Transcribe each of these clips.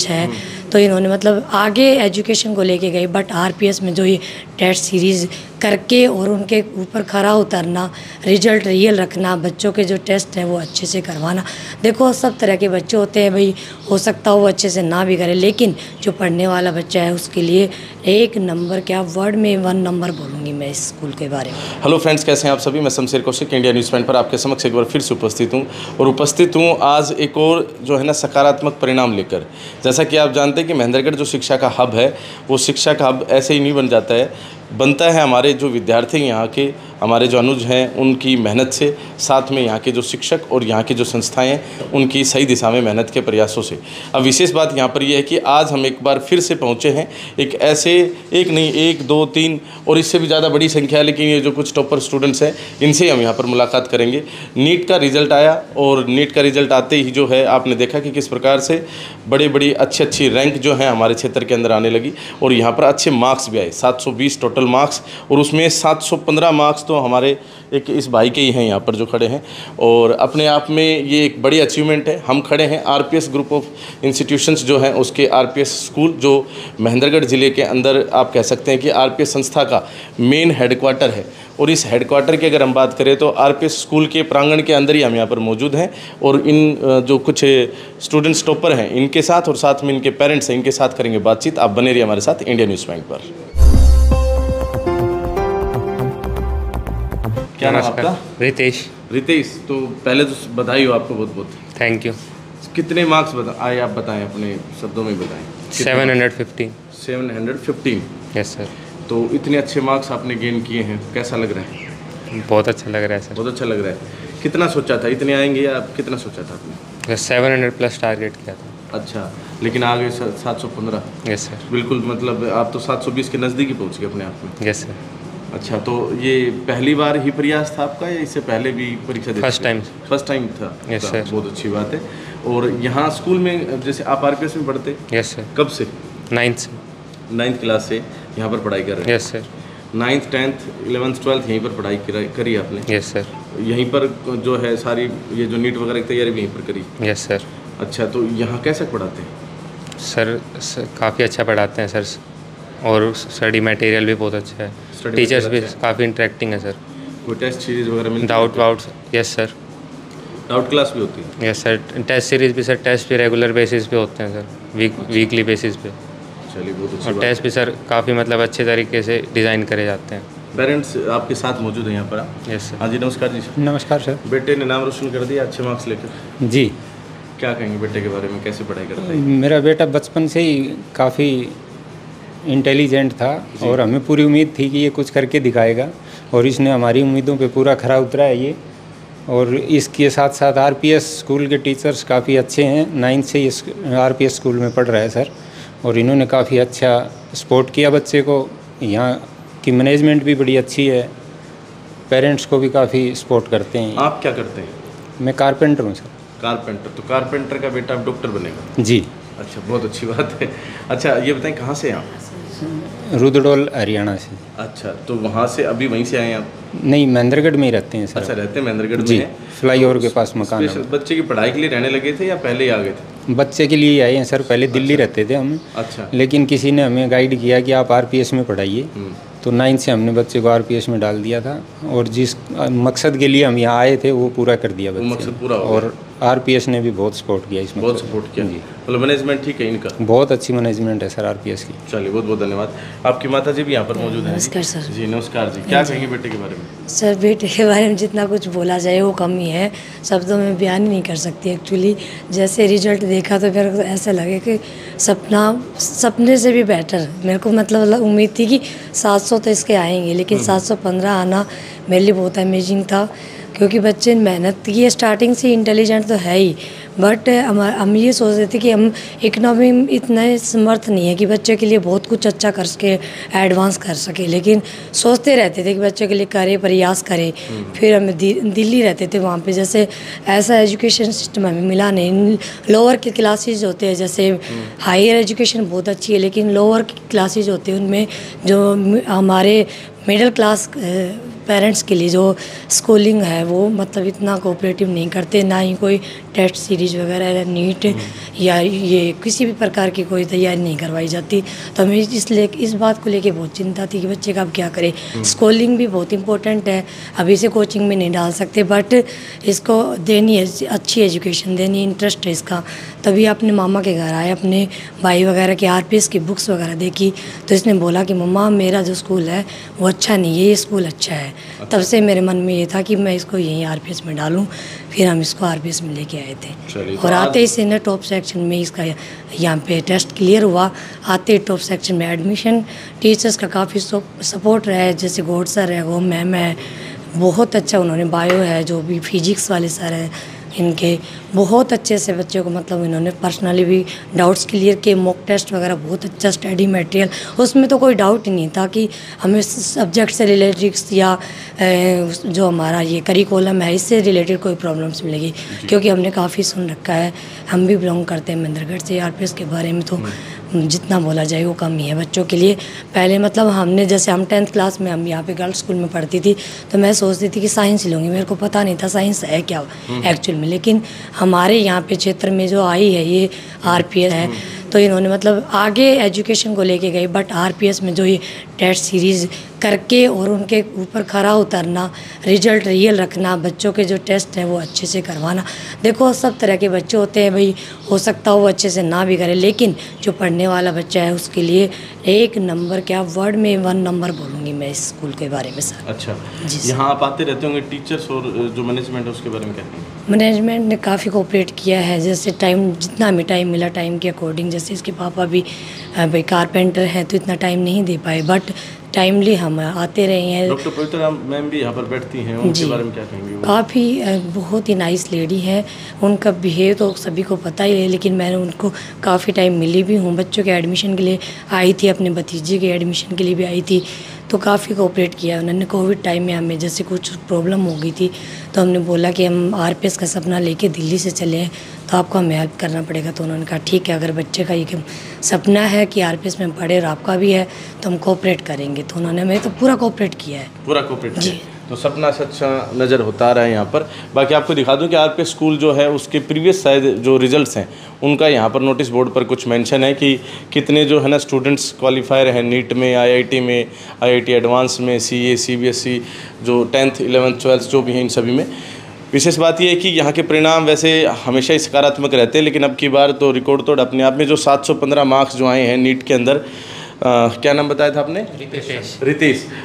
है। तो इन्होंने मतलब आगे एजुकेशन को लेके गए, बट आरपीएस में जो ये टेस्ट सीरीज़ करके और उनके ऊपर खरा उतरना, रिजल्ट रियल रखना, बच्चों के जो टेस्ट हैं वो अच्छे से करवाना। देखो सब तरह के बच्चे होते हैं भाई, हो सकता हो वो अच्छे से ना भी करे, लेकिन जो पढ़ने वाला बच्चा है उसके लिए एक नंबर, क्या वर्ड में 1 नंबर बोलूँगी मैं इस स्कूल के बारे में। हेलो फ्रेंड्स, कैसे हैं आप सभी। मैं Shamsher Kaushik India news point पर आपके समक्ष एक बार फिर से उपस्थित हूं और उपस्थित हूं आज एक और जो है ना सकारात्मक परिणाम लेकर। जैसा कि आप जानते हैं कि महेंद्रगढ़ जो शिक्षा का हब है, वो शिक्षा का हब ऐसे ही नहीं बन जाता है, बनता है हमारे जो विद्यार्थी यहाँ के, हमारे जो अनुज हैं उनकी मेहनत से, साथ में यहाँ के जो शिक्षक और यहाँ की जो संस्थाएं हैं उनकी सही दिशा में मेहनत के प्रयासों से। अब विशेष बात यहाँ पर यह है कि आज हम एक बार फिर से पहुँचे हैं एक ऐसे, एक नहीं 1 2 3 और इससे भी ज़्यादा बड़ी संख्या है, लेकिन ये जो कुछ टॉपर स्टूडेंट्स हैं इनसे हम यहाँ पर मुलाकात करेंगे। नीट का रिज़ल्ट आया और नीट का रिज़ल्ट आते ही जो है आपने देखा कि किस प्रकार से बड़ी अच्छी रैंक जो है हमारे क्षेत्र के अंदर आने लगी और यहाँ पर अच्छे मार्क्स भी आए, 720 टोटल मार्क्स, और उसमें 715 मार्क्स तो हमारे एक इस भाई के ही हैं यहाँ पर जो खड़े हैं, और अपने आप में ये एक बड़ी अचीवमेंट है। हम खड़े हैं आरपीएस ग्रुप ऑफ इंस्टीट्यूशंस जो हैं उसके आरपीएस स्कूल, जो महेंद्रगढ़ ज़िले के अंदर आप कह सकते हैं कि आरपीएस संस्था का मेन हेडक्वार्टर है। और इस हेडक्वार्टर की अगर हम बात करें तो आरपीएस स्कूल के प्रांगण के अंदर ही हम यहाँ पर मौजूद हैं और इन जो कुछ स्टूडेंट्स टॉपर हैं इनके साथ और साथ में इनके पेरेंट्स हैं इनके साथ करेंगे बातचीत। आप बने रहिए हमारे साथ इंडिया न्यूज़ पॉइंट पर। क्या नाम आपका? रितेश। रितेश, तो पहले तो बधाई हो आपको बहुत बहुत। Thank you. कितने मार्क्स आए आप बताएं, अपने शब्दों में बताएं। 715। 715। Yes sir. तो इतने अच्छे मार्क्स आपने गेन किए हैं, कैसा लग रहा है? बहुत अच्छा लग रहा है सर। बहुत अच्छा लग रहा है। कितना सोचा था, इतने आएंगे या कितना सोचा था आपने? 700 प्लस टारगेट किया था। अच्छा, लेकिन आगे 715। Yes sir. बिल्कुल, मतलब आप तो 720 के नज़दीक ही पहुँच गए अपने आप में। Yes sir. अच्छा, तो ये पहली बार ही प्रयास था आपका या इससे पहले भी परीक्षा देते? फर्स्ट टाइम था। Yes sir. बहुत अच्छी बात है। और यहाँ स्कूल में जैसे आप आरपीएस में पढ़ते? Yes sir. कब से? 9th क्लास से यहाँ पर पढ़ाई कर रहे हैं? Yes sir. 9th 10th 11th 12th यहीं पर पढ़ाई करी आपने? Yes sir. यहीं पर जो है सारी ये जो नीट वगैरह की तैयारी भी यहीं पर करी? Yes sir. अच्छा, तो यहाँ कैसे पढ़ाते हैं? सर काफ़ी अच्छा पढ़ाते हैं सर, और स्टडी मटेरियल भी बहुत अच्छा है, टीचर्स भी काफ़ी इंटरेक्टिंग है सर। कोई टेस्ट सीरीज वगैरह में डाउट वाउट? Yes sir. डाउट क्लास भी होती है? Yes sir. टेस्ट सीरीज भी सर, टेस्ट भी रेगुलर बेसिस पे होते हैं सर, वीकली बेसिस पे। चलिए, बहुत अच्छी और बात। टेस्ट भी सर काफ़ी मतलब अच्छे तरीके से डिज़ाइन करे जाते हैं। पेरेंट्स आपके साथ मौजूद हैं यहाँ पर? Yes sir. हाँ जी, नमस्कार जी। नमस्कार सर। बेटे ने नाम रोशन कर दिया अच्छे मार्क्स लेकर। जी। क्या कहेंगे बेटे के बारे में, कैसे पढ़ाई करता है? मेरा बेटा बचपन से ही काफ़ी इंटेलिजेंट था और हमें पूरी उम्मीद थी कि ये कुछ करके दिखाएगा, और इसने हमारी उम्मीदों पे पूरा खरा उतरा है ये। और इसके साथ साथ आरपीएस स्कूल के टीचर्स काफ़ी अच्छे हैं। 9th से ये आरपीएस स्कूल में पढ़ रहा है सर, और इन्होंने काफ़ी अच्छा सपोर्ट किया बच्चे को। यहाँ की मैनेजमेंट भी बड़ी अच्छी है, पेरेंट्स को भी काफ़ी सपोर्ट करते हैं। आप क्या करते हैं? मैं कारपेंटर हूँ सर। कारपेंटर, तो कारपेंटर का बेटा अब डॉक्टर बनेगा? जी। अच्छा, बहुत अच्छी बात है। अच्छा, ये बताएं कहाँ से हैं आप? रुद्रडोल हरियाणा से। अच्छा, तो वहाँ से अभी वहीं से आए आप? नहीं, महेंद्रगढ़ में ही रहते हैं सर। अच्छा, रहते हैं महेंद्रगढ़ जी, में? फ्लाईओवर के पास मकान है। बच्चे की पढ़ाई के लिए रहने लगे थे या पहले ही आ गए थे? बच्चे के लिए आए हैं सर, पहले दिल्ली रहते थे हम। अच्छा। लेकिन किसी ने हमें गाइड किया कि आप आरपीएस में पढ़ाइए, तो 9th से हमने बच्चे को आरपीएस में डाल दिया था, और जिस मकसद के लिए हम यहाँ आए थे वो पूरा कर दिया बच्चे। मकसद पूरा हो गया। और आरपीएस ने भी बहुत सपोर्ट किया इसमें। बहुत सपोर्ट किया जी। मतलब मैनेजमेंट ठीक है इनका? बहुत अच्छी मैनेजमेंट है सर आरपीएस की। चलिए, बहुत बहुत धन्यवाद। आपकी माता जी भी यहाँ पर मौजूद हैं? नमस्कार सर। जी नमस्कार जी। क्या कहेंगे बेटे के बारे में? सर बेटे के बारे में जितना कुछ बोला जाए वो कम ही है, शब्दों में बयान ही नहीं कर सकती एक्चुअली। जैसे रिजल्ट देखा तो मेरे को ऐसा लगे कि सपने से भी बेटर मेरे को मतलब उम्मीद थी कि 700 तो इसके आएंगे, लेकिन 715 आना मेरे लिए बहुत अमेजिंग था, क्योंकि बच्चे मेहनत की है, स्टार्टिंग से इंटेलिजेंट तो है ही, बट हम ये सोच रहे थे कि हम इकोनॉमी में इतने समर्थ नहीं है कि बच्चे के लिए बहुत कुछ अच्छा कर सके, एडवांस कर सके, लेकिन सोचते रहते थे कि बच्चों के लिए करे, प्रयास करें। फिर हम दिल्ली रहते थे, वहाँ पे जैसे ऐसा एजुकेशन सिस्टम हमें मिला नहीं। लोअर के क्लासेज होते हैं, जैसे हायर एजुकेशन बहुत अच्छी है, लेकिन लोअर क्लासेज होते हैं उनमें जो हमारे मिडिल क्लास पेरेंट्स के लिए जो स्कूलिंग है वो मतलब इतना कोऑपरेटिव नहीं करते, ना ही कोई टेस्ट सीरीज वगैरह नीट या ये किसी भी प्रकार की कोई तैयारी नहीं करवाई जाती। तो हमें इस बात को लेके बहुत चिंता थी कि बच्चे का अब क्या करें। स्कूलिंग भी बहुत इंपॉर्टेंट है, अभी से कोचिंग में नहीं डाल सकते, बट इसको देनी है, अच्छी एजुकेशन देनी, इंटरेस्ट है इसका। तभी अपने मामा के घर आए, अपने भाई वगैरह के आरपीएस की बुक्स वगैरह देखी, तो इसने बोला कि मम्मा मेरा जो स्कूल है वो अच्छा नहीं है, ये स्कूल अच्छा है। तब से मेरे मन में ये था कि मैं इसको यहीं आरपीएस में डालूं। फिर हम इसको आरपीएस में लेके आए थे और आते ही से टॉप सेक्शन में इसका यहाँ पे टेस्ट क्लियर हुआ। आते ही टॉप सेक्शन में एडमिशन, टीचर्स का काफ़ी सपोर्ट रहा है, जैसे गौड सर है, वो मैम है, बहुत अच्छा उन्होंने, बायो है जो भी, फिजिक्स वाले सर हैं इनके, बहुत अच्छे से बच्चों को मतलब इन्होंने पर्सनली भी डाउट्स क्लियर किए, मॉक टेस्ट वगैरह बहुत अच्छा, स्टडी मटेरियल उसमें तो कोई डाउट ही नहीं था कि हमें सब्जेक्ट से रिलेटेड या जो हमारा ये करिकुलम है इससे रिलेटेड कोई प्रॉब्लम्स मिलेगी, क्योंकि हमने काफ़ी सुन रखा है। हम भी बिलोंग करते हैं महेंद्रगढ़ से, आरपीएस के बारे में तो जितना बोला जाए वो कम ही है बच्चों के लिए। पहले मतलब हमने, जैसे हम 10th क्लास में हम यहाँ पे गर्ल्स स्कूल में पढ़ती थी, तो मैं सोचती थी कि साइंस लूँगी, मेरे को पता नहीं था साइंस है क्या एक्चुअल में। लेकिन हमारे यहाँ पे क्षेत्र में जो आई है ये आरपीएस है, तो इन्होंने मतलब आगे एजुकेशन को लेके गई, बट आरपीएस में जो ये टेस्ट सीरीज़ करके और उनके ऊपर खरा उतरना, रिजल्ट रियल रखना, बच्चों के जो टेस्ट हैं वो अच्छे से करवाना। देखो सब तरह के बच्चे होते हैं भाई, हो सकता हो वो अच्छे से ना भी करे, लेकिन जो पढ़ने वाला बच्चा है उसके लिए 1 नंबर, क्या वर्ड में 1 नंबर बोलूँगी मैं इस स्कूल के बारे में सर। अच्छा, यहाँ आप आते रहते होंगे, टीचर्स और जो मैनेजमेंट है उसके बारे में क्या कहेंगे? मैनेजमेंट ने काफ़ी कोऑपरेट किया है, जैसे टाइम जितना हमें टाइम मिला टाइम के अकॉर्डिंग, जैसे इसके पापा भी भाई कारपेंटर हैं तो इतना टाइम नहीं दे पाए, बट टाइमली हम आते रहे हैं। डॉक्टर पवित्रा मैम भी यहाँ पर बैठती हैं, उनके बारे में क्या कहेंगे? काफ़ी बहुत ही नाइस लेडी है, उनका बिहेव तो सभी को पता ही है, लेकिन मैंने उनको काफ़ी टाइम मिली भी हूँ। बच्चों के एडमिशन के लिए आई थी, अपने भतीजे के एडमिशन के लिए भी आई थी, तो काफ़ी कोऑपरेट किया उन्होंने। कोविड टाइम में हमें जैसे कुछ प्रॉब्लम हो गई थी, तो हमने बोला कि हम आरपीएस का सपना लेके दिल्ली से चले हैं, तो आपको हमें हेल्प करना पड़ेगा। तो उन्होंने कहा ठीक है, अगर बच्चे का ये सपना है कि आरपीएस में पढ़े और आपका भी है तो हम कोऑपरेट करेंगे। तो उन्होंने हमें तो पूरा कोऑपरेट किया है, पूरा कोऑपरेट किया। तो सपना सच्चा नज़र होता आ रहा है यहाँ पर। बाकी आपको दिखा दूँ कि आरपीएस स्कूल जो है उसके प्रीवियस शायद जो रिजल्ट्स हैं उनका यहाँ पर नोटिस बोर्ड पर कुछ मेंशन है कि कितने जो है ना स्टूडेंट्स क्वालिफायर हैं नीट में, आईआईटी में, आईआईटी एडवांस में, सीए, सीबीएसई, जो 10th 11th 12th जो भी हैं, इन सभी में। विशेष बात यह है कि यहाँ के परिणाम वैसे हमेशा ही सकारात्मक रहते हैं, लेकिन अब की बार तो रिकॉर्ड तोड़ अपने आप में जो 715 मार्क्स जो आए हैं नीट के अंदर, क्या नाम बताया था आपने?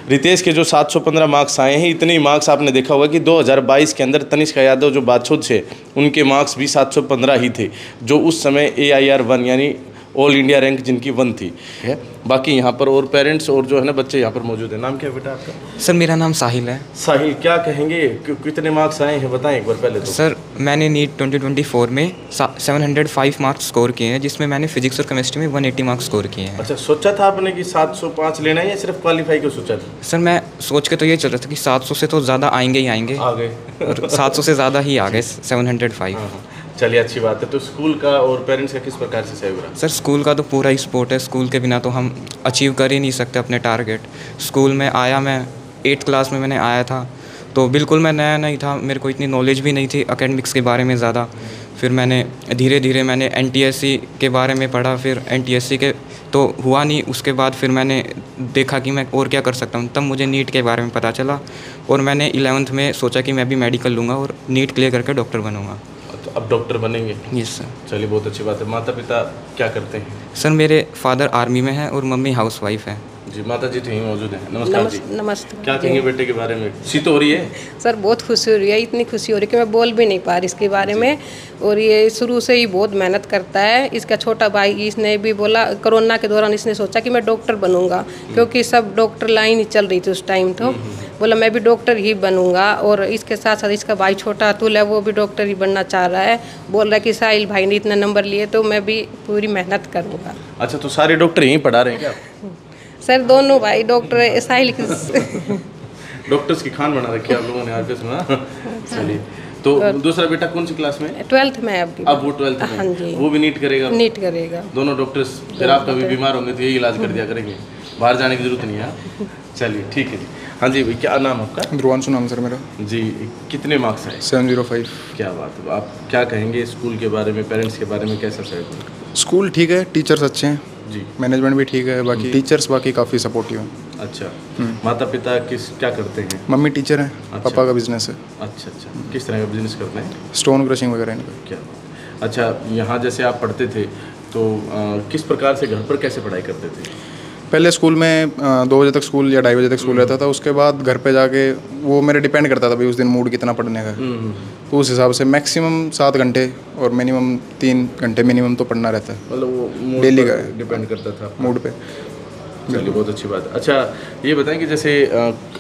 रितेश के जो 715 मार्क्स आए हैं, इतने ही मार्क्स आपने देखा होगा कि 2022 के अंदर तनिष्क यादव जो बाछुद थे उनके मार्क्स भी 715 ही थे, जो उस समय AIR 1 यानी ऑल इंडिया रैंक जिनकी 1 थी है। बाकी यहाँ पर और पेरेंट्स और जो है ना बच्चे यहाँ पर मौजूद हैं। नाम क्या है बेटा आपका? सर मेरा नाम साहिल है। साहिल, क्या कहेंगे, कितने मार्क्स आए हैं बताएं एक बार पहले तो। सर मैंने नीट 2024 में 705 मार्क्स स्कोर किए हैं, जिसमें मैंने फिजिक्स और केमिस्ट्री में 180 मार्क्स स्कोर किए हैं। अच्छा, सोचा था आपने कि 705 लेना है या सिर्फ क्वालिफाई को सोचा था? सर मैं सोच के तो ये चल रहा था कि 700 से तो ज़्यादा आएंगे ही आएंगे, आ गए और 700 से ज़्यादा ही आ गए, 705। चलिए अच्छी बात है। तो स्कूल का और पेरेंट्स का किस प्रकार से सहयोग रहा? सर स्कूल का तो पूरा ही सपोर्ट है, स्कूल के बिना तो हम अचीव कर ही नहीं सकते अपने टारगेट। स्कूल में आया, मैं 8th क्लास में मैंने आया था, तो बिल्कुल मैं नया नहीं था, मेरे को इतनी नॉलेज भी नहीं थी एकेडमिक्स के बारे में ज़्यादा। फिर मैंने धीरे धीरे मैंने NTSC के बारे में पढ़ा, फिर NTSC के तो हुआ नहीं, उसके बाद फिर मैंने देखा कि मैं और क्या कर सकता हूँ, तब मुझे नीट के बारे में पता चला और मैंने 11th में सोचा कि मैं भी मेडिकल लूँगा और नीट क्लियर करके डॉक्टर बनूँगा। तो अब डॉक्टर बनेंगे? Yes sir. चलिए बहुत अच्छी बात है। माता पिता क्या करते हैं? सर मेरे फादर आर्मी में हैं और मम्मी हाउसवाइफ है। जी, माता जी तो यहीं मौजूद हैं। नमस्कार जी। नमस्ते। क्या कहेंगे बेटे के बारे में? खुशी तो हो रही है? सर बहुत खुशी हो रही है, इतनी खुशी हो रही है कि मैं बोल भी नहीं पा रही इसके बारे में। और ये शुरू से ही बहुत मेहनत करता है। इसका छोटा भाई, इसने भी बोला, कोरोना के दौरान इसने सोचा कि मैं डॉक्टर बनूंगा, क्योंकि सब डॉक्टर लाइन ही चल रही थी उस टाइम, तो बोला मैं भी डॉक्टर ही बनूंगा। और इसके साथ साथ इसका भाई छोटा अतुल है, वो भी डॉक्टर ही बनना चाह रहा है। बोल रहा है कि साहिल भाई ने इतने नंबर लिए तो मैं भी पूरी मेहनत करूँगा। अच्छा, तो सारे डॉक्टर यहीं पढ़ा रहे हैं क्या? सर दोनों भाई डॉक्टर है। साहिल डॉक्टर्स की खान बना रखी है आप लोगों ने आरपीएस में। चलिए, तो दूसरा बेटा कौन सी क्लास में? 12th में अब वो 12th में। हाँ जी। वो भी नीट करेगा? नीट करेगा। दोनों डॉक्टर्स। फिर आप कभी बीमार होंगे तो यही इलाज कर दिया करेंगे? बाहर जाने की ज़रूरत नहीं है। चलिए ठीक है जी। हाँ जी, क्या नाम आपका? ध्रुवांशु नाम सर मेरा। जी, कितने मार्क्स आए? 705। क्या बात है। आप क्या कहेंगे स्कूल के बारे में, पेरेंट्स के बारे में, कैसा सहयोग? स्कूल ठीक है, टीचर्स अच्छे हैं जी, मैनेजमेंट भी ठीक है, बाकी टीचर्स बाकी काफ़ी सपोर्टिव हैं। अच्छा। माता पिता क्या करते हैं? मम्मी टीचर हैं, अच्छा। पापा का बिजनेस है, अच्छा अच्छा, किस तरह का बिजनेस करते हैं? स्टोन क्रशिंग वगैरह इनका। क्या? अच्छा, यहाँ जैसे आप पढ़ते थे तो किस प्रकार से घर पर कैसे पढ़ाई करते थे? पहले स्कूल में 2 बजे तक स्कूल या 2:30 बजे तक स्कूल रहता था, उसके बाद घर पे जाके वो मेरे डिपेंड करता था भाई उस दिन मूड कितना पढ़ने का है, तो उस हिसाब से मैक्सिमम 7 घंटे और मिनिमम 3 घंटे मिनिमम तो पढ़ना रहता है। मतलब वो मूड डेली पर का डिपेंड करता था मूड पे। चलिए, बहुत अच्छी बात है। अच्छा, ये बताएं कि जैसे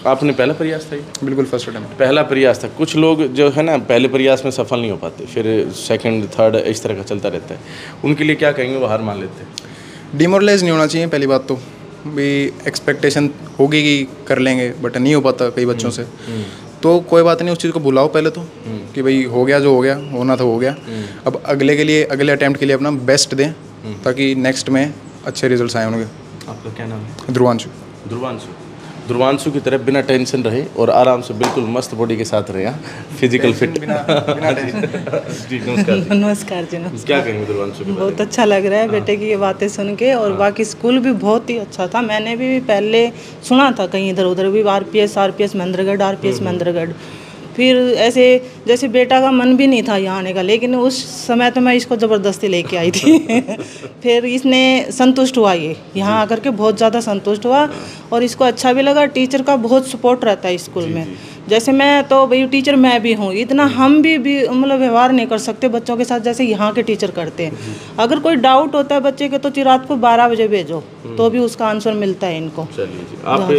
आपने पहला प्रयास था ये? बिल्कुल फर्स्ट अटेम्प्ट। पहला प्रयास था। कुछ लोग जो है ना पहले प्रयास में सफल नहीं हो पाते, फिर सेकंड थर्ड इस तरह का चलता रहता है, उनके लिए क्या कहेंगे? वो हार मान लेते हैं। डिमोरलाइज नहीं होना चाहिए पहली बात तो, भी एक्सपेक्टेशन होगी कि कर लेंगे बट नहीं हो पाता कई बच्चों से, तो कोई बात नहीं, उस चीज़ को भुलाओ पहले तो कि भाई हो गया जो हो गया, होना तो हो गया। अब अगले के लिए, अगले अटैम्प्ट के लिए अपना बेस्ट दें ताकि नेक्स्ट में अच्छे रिजल्ट्स आए उनके। आपका क्या नाम है? ध्रुवांशु। ध्रुवांशु की तरह बिना टेंशन रहे और आराम से बिल्कुल मस्त बॉडी के साथ रहे, फिजिकल फिट। जी, नमस्कार जी। नमस्कार जी। नमस्कार। क्या कहेंगे ध्रुवांशु के बारे में? बहुत अच्छा लग रहा है बेटे की ये बातें सुन के, और बाकी स्कूल भी बहुत ही अच्छा था। मैंने भी पहले सुना था कहीं इधर उधर भी, आरपीएस महेंद्रगढ़, आरपीएस महेंद्रगढ़, फिर ऐसे जैसे बेटा का मन भी नहीं था यहाँ आने का, लेकिन उस समय तो मैं इसको ज़बरदस्ती लेके आई थी। फिर इसने संतुष्ट हुआ, ये यहाँ आकर के बहुत ज़्यादा संतुष्ट हुआ और इसको अच्छा भी लगा। टीचर का बहुत सपोर्ट रहता है स्कूल में। जैसे मैं तो भाई टीचर मैं भी हूँ, इतना हम भी मतलब व्यवहार नहीं कर सकते बच्चों के साथ जैसे यहाँ के टीचर करते हैं। अगर कोई डाउट होता है बच्चे के तो रात को 12 बजे भेजो तो भी उसका आंसर मिलता है इनको। चलिए जी, आप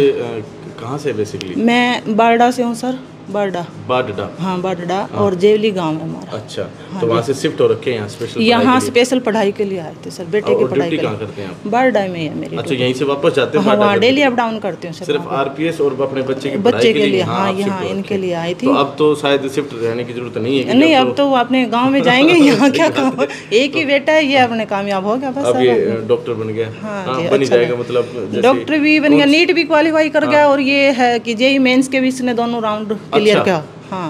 कहाँ से बेसिकली? मैं बारडा से हूँ सर। बारडा। हाँ, बारडा। और जेवली गांव है हमारा। अच्छा, तो वहाँ से शिफ्ट हो रखे हैं यहाँ स्पेशल पढ़ाई के लिए आए थे सर, बेटे की पढ़ाई के लिए। करते हैं आप? बारडा में है मेरी। अच्छा, यहीं से वापस जाते हैं? हाँ, वहाँ डेली अप डाउन करते हैं सर। सिर्फ आरपीएस और अपने बच्चे के लिए? हाँ, यहाँ इनके लिए आई थी। तो अब तो शायद शिफ्ट रहने की जरूरत नहीं है? नहीं, अब तो अपने गाँव में जाएंगे। यहाँ क्या काम, एक ही बेटा है, ये अपने कामयाब हो गया बस। अब ये डॉक्टर बन गया? हाँ, बन जाएगा। मतलब डॉक्टर भी बन गया, नीट भी क्वालिफाई कर गया, और ये है कि जेई मेंस के भी इसने दोनों राउंड क्लियर किया। हाँ,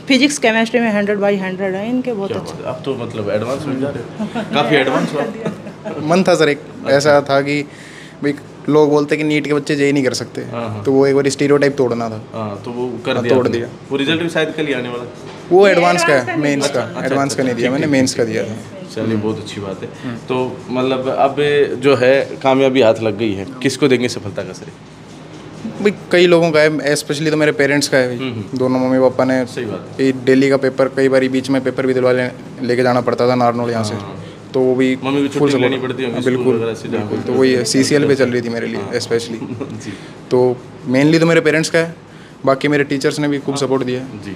फिजिक्स केमिस्ट्री में 100/100 है इनके, बहुत अच्छे। अब तो मतलब एडवांस हो जा रहे हो, काफ़ी एडवांस हुआ। मन था सर, एक ऐसा था कि भाई लोग बोलते कि नीट के बच्चे जेई नहीं कर सकते, तो वो एक बार स्टीरियोटाइप तोड़ना था। तो वो कर दिया, तोड़ दिया। वो रिजल्ट भी शायद कल ही आने वाला। वो एडवांस का है, मेंस का। एडवांस का नहीं दिया मैंने, मेंस का दिया था। चलिए, बहुत अच्छी बात है। तो मतलब अब जो है कामयाबी हाथ लग गई है, किसको देंगे सफलता का श्रेय? भाई कई लोगों का है, स्पेशली तो मेरे पेरेंट्स का है। दोनों मम्मी पापा ने। सही बात है। डेली का पेपर, कई बार बीच में पेपर भी दिलवा लेके जाना पड़ता था नारनौल यहाँ से, तो वो भी मम्मी भी छुट्टी लेनी पड़ती है। बिल्कुल, तो वही CCL पे चल रही थी मेरे लिए स्पेशली। तो मेनली तो मेरे पेरेंट्स का है, बाकी मेरे टीचर्स ने भी खूब सपोर्ट दिया है जी।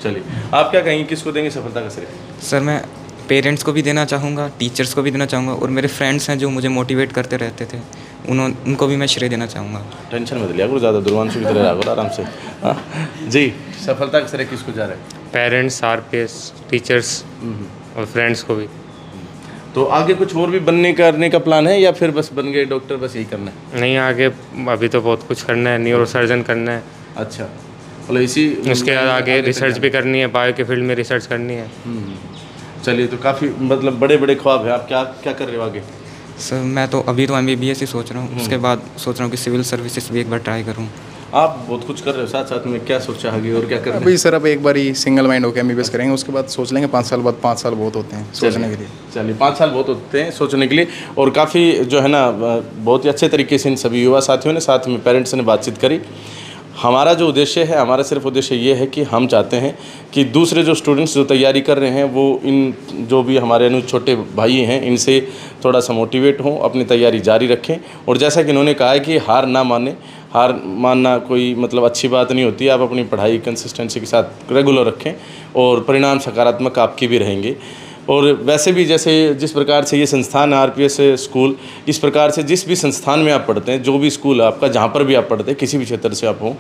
चलिए, आप क्या कहेंगे, किसको देंगे सफलता का श्रेय? सर मैं पेरेंट्स को भी देना चाहूँगा, टीचर्स को भी देना चाहूँगा, और मेरे फ्रेंड्स हैं जो मुझे मोटिवेट करते रहते थे, उनको भी मैं श्रेय देना चाहूँगा। टेंशन मत लिया करो ज़्यादा, ध्रुवांशु की तरह रहा करो आराम से। हाँ जी, सफलता का श्रेय किसको जा रहा है? पेरेंट्स, आरपीएस, टीचर्स और फ्रेंड्स को भी। तो आगे कुछ और भी बनने करने का प्लान है या फिर बस बन गए डॉक्टर, बस यही करना है? नहीं, आगे अभी तो बहुत कुछ करना है, न्यूरो सर्जन करना है। अच्छा, मतलब इसी उसके बाद आगे रिसर्च भी करनी है, बायो के फील्ड में रिसर्च करनी है। चलिए, तो काफ़ी मतलब बड़े बड़े ख्वाब हैं। आप क्या क्या कर रहे हो आगे? सर मैं तो अभी तो MBBS ही सोच रहा हूँ, उसके बाद सोच रहा हूँ कि सिविल सर्विसेज भी एक बार ट्राई करूँ। आप बहुत कुछ कर रहे हो, साथ साथ में क्या सोचा आगे और क्या कर रहे हो? अभी सर अब एक बार ही सिंगल माइंड होकर MBBS करेंगे, उसके बाद सोच लेंगे 5 साल बाद। 5 साल बहुत होते हैं सोचने के लिए। चलिए, 5 साल बहुत होते हैं सोचने के लिए। और काफ़ी जो है ना बहुत ही अच्छे तरीके से इन सभी युवा साथियों ने, साथ में पेरेंट्स ने बातचीत करी। हमारा जो उद्देश्य है, हमारा सिर्फ उद्देश्य ये है कि हम चाहते हैं कि दूसरे जो स्टूडेंट्स जो तैयारी कर रहे हैं वो इन जो भी हमारे छोटे भाई हैं इनसे थोड़ा सा मोटिवेट हों, अपनी तैयारी जारी रखें। और जैसा कि इन्होंने कहा है कि हार ना माने, हार मानना कोई मतलब अच्छी बात नहीं होती। आप अपनी पढ़ाई कंसिस्टेंसी के साथ रेगुलर रखें और परिणाम सकारात्मक आपके भी रहेंगे। और वैसे भी जैसे जिस प्रकार से ये संस्थान है RPS स्कूल, इस प्रकार से जिस भी संस्थान में आप पढ़ते हैं, जो भी स्कूल है आपका, जहाँ पर भी आप पढ़ते हैं, किसी भी क्षेत्र से आप हों,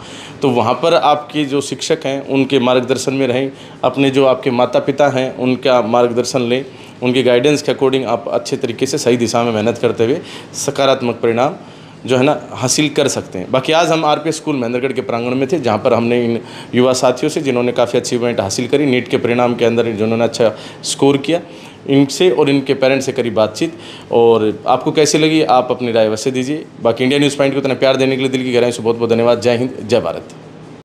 तो वहाँ पर आपके जो शिक्षक हैं उनके मार्गदर्शन में रहें। अपने जो आपके माता पिता हैं उनका मार्गदर्शन लें, उनके गाइडेंस के अकॉर्डिंग आप अच्छे तरीके से सही दिशा में मेहनत करते हुए सकारात्मक परिणाम जो है ना हासिल कर सकते हैं। बाकी आज हम आरपीएस स्कूल महेंद्रगढ़ के प्रांगण में थे, जहाँ पर हमने इन युवा साथियों से जिन्होंने काफ़ी अचीवमेंट हासिल करी, नीट के परिणाम के अंदर जिन्होंने अच्छा स्कोर किया, इनसे और इनके पेरेंट्स से करी बातचीत। और आपको कैसी लगी आप अपनी राय अवश्य दीजिए। बाकी इंडिया न्यूज़ पॉइंट को इतना प्यार देने के लिए दिल की गहराई से बहुत बहुत धन्यवाद। जय हिंद, जय भारत।